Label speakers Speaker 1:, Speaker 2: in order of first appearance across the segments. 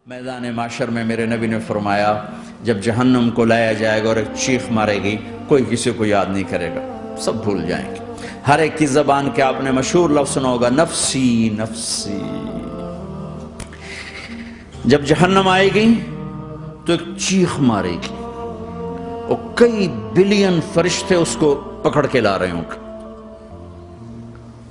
Speaker 1: میدان معاشر میں میرے نبی نے فرمایا جب جہنم کو لایا جائے گا اور ایک چیخ مارے گی کوئی کسی کو یاد نہیں کرے گا، سب بھول جائیں گے۔ ہر ایک کی زبان کے آپ نے مشہور لفظ سنا ہوگا، نفسی نفسی۔ جب جہنم آئے گی تو ایک چیخ مارے گی اور کئی بلین فرشتے اس کو پکڑ کے لا رہے ہوں گے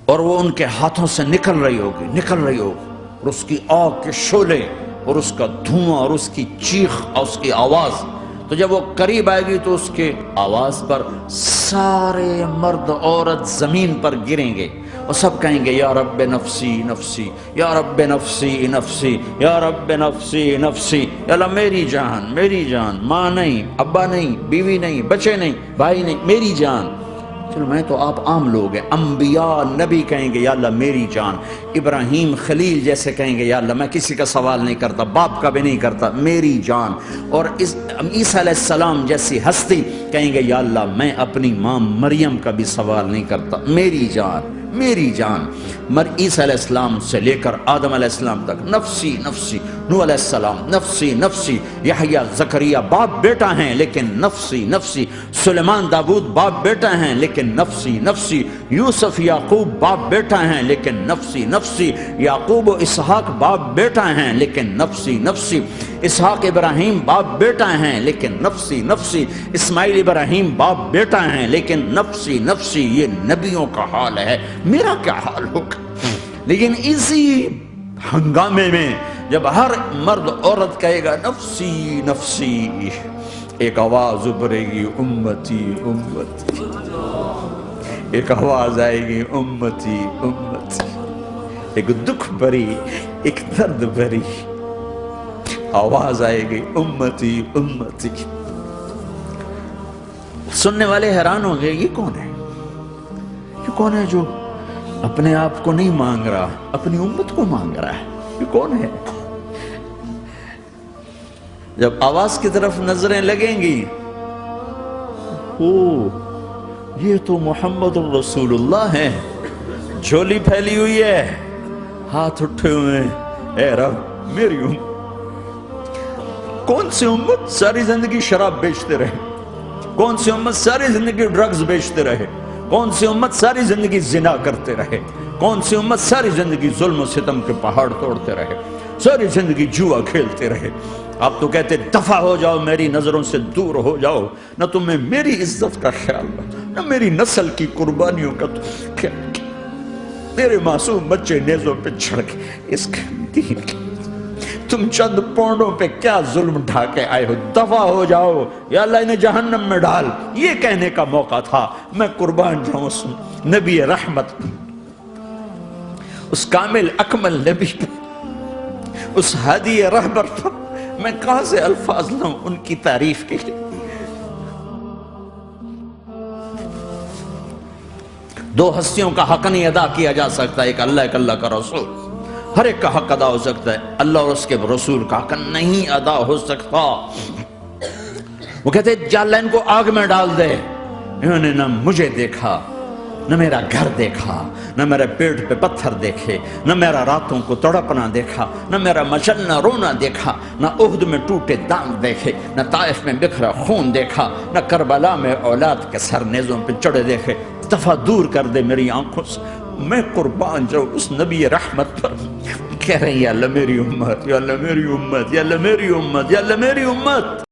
Speaker 1: اور وہ ان کے ہاتھوں سے نکل رہی ہوگی اور اس کی آگ کے شعلے اور اس کا دھواں اور اس کی چیخ اور اس کی آواز، تو جب وہ قریب آئے گی تو اس کے آواز پر سارے مرد عورت زمین پر گریں گے اور سب کہیں گے یا رب نفسی نفسی، یا رب نفسی نفسی، یا رب نفسی نفسی، یا اللہ میری جان میری جان، ماں نہیں، ابا نہیں، بیوی نہیں، بچے نہیں، بھائی نہیں، میری جان۔ چلو میں تو آپ عام لوگ ہیں، انبیاء نبی کہیں گے یا اللہ میری جان، ابراہیم خلیل جیسے کہیں گے یا اللہ میں کسی کا سوال نہیں کرتا، باپ کا بھی نہیں کرتا، میری جان، اور عیسیٰ علیہ السلام جیسی ہستی کہیں گے یا اللہ میں اپنی ماں مریم کا بھی سوال نہیں کرتا، میری جان میری جان۔ عیسیٰ علیہ السلام سے لے کر آدم علیہ السلام تک نفسی نفسی، نوح علیہ السلام نفسی نفسی، یحییٰ زکریا باپ بیٹا ہیں لیکن نفسی نفسی، سلیمان داؤد باپ بیٹا ہیں لیکن نفسی نفسی، یوسف یعقوب باپ بیٹا ہیں لیکن نفسی نفسی، یعقوب و اسحاق باپ بیٹا ہیں لیکن نفسی نفسی، اسحاق ابراہیم باپ بیٹا ہیں لیکن نفسی نفسی، اسماعیل ابراہیم باپ بیٹا ہیں لیکن نفسی نفسی۔ یہ نبیوں کا حال ہے، میرا کیا حال ہوگا؟ لیکن اسی ہنگامے میں جب ہر مرد عورت کہے گا نفسی نفسی، ایک آواز ابھرے گی امتی امتی، ایک آواز آئے گی امتی امتی، ایک دکھ بھری ایک درد بھری آواز آئے گی امتی امتی۔ سننے والے حیران ہوں گے یہ کون ہے؟ یہ کون ہے جو اپنے آپ کو نہیں مانگ رہا، اپنی امت کو مانگ رہا ہے؟ یہ کون ہے؟ جب آواز کی طرف نظریں لگیں گی، یہ تو محمد الرسول اللہ ہے، جھولی پھیلی ہوئی ہے، ہاتھ اٹھے ہوئے ہیں، اے رب میری امت۔ کون سی امت ساری زندگی شراب بیچتے رہے؟ کون سی امت ساری زندگی ڈرگز بیچتے رہے؟ کون سی امت ساری زندگی زنا کرتے رہے؟ کون سی امت ساری زندگی ظلم و ستم کے پہاڑ توڑتے رہے؟ ساری زندگی جوا کھیلتے رہے؟ آپ تو کہتے دفع ہو جاؤ، میری نظروں سے دور ہو جاؤ، نہ تمہیں میری عزت کا خیال نہ میری نسل کی قربانیوں کا خیال، میرے معصوم بچے نیزوں پہ چڑھ کے اس کے دین کے تم چند پونڈوں پہ کیا ظلم ڈھا کے آئے ہو؟ دفع ہو جاؤ یا اللہ انہیں جہنم میں ڈال۔ یہ کہنے کا موقع تھا، میں قربان جاؤں اس نبی رحمت، اس کامل اکمل نبی پر، اس ہادی رہبر پر میں کہاں سے الفاظ لاؤں ان کی تعریف کے لیے؟ دو ہستیوں کا حق نہیں ادا کیا جا سکتا، ایک اللہ ایک اللہ کا رسول، ہر ایک کا حق ادا ہو سکتا ہے، اللہ اور اس کے رسول کا حق نہیں ادا ہو سکتا۔ وہ کہتے جا اللہ ان کو آگ میں ڈال دے، انہوں نے نہ مجھے دیکھا، نہ میرا گھر دیکھا، نہ میرے پیٹ پہ پتھر دیکھے، نہ میرا راتوں کو تڑپنا دیکھا، نہ میرا مچلنا رونا دیکھا، نہ احد میں ٹوٹے دانت دیکھے، نہ طائف میں بکھرا خون دیکھا، نہ کربلا میں اولاد کے سر نیزوں پہ چڑھے دیکھے۔ دفعہ دور کر دے میری آنکھوں سے، میں قربان جاؤں اس نبی رحمت پر۔ کہہ رہے ہیں یا اللہ میری امت، یا اللہ میری امت، یا اللہ میری امت، یا اللہ میری امت۔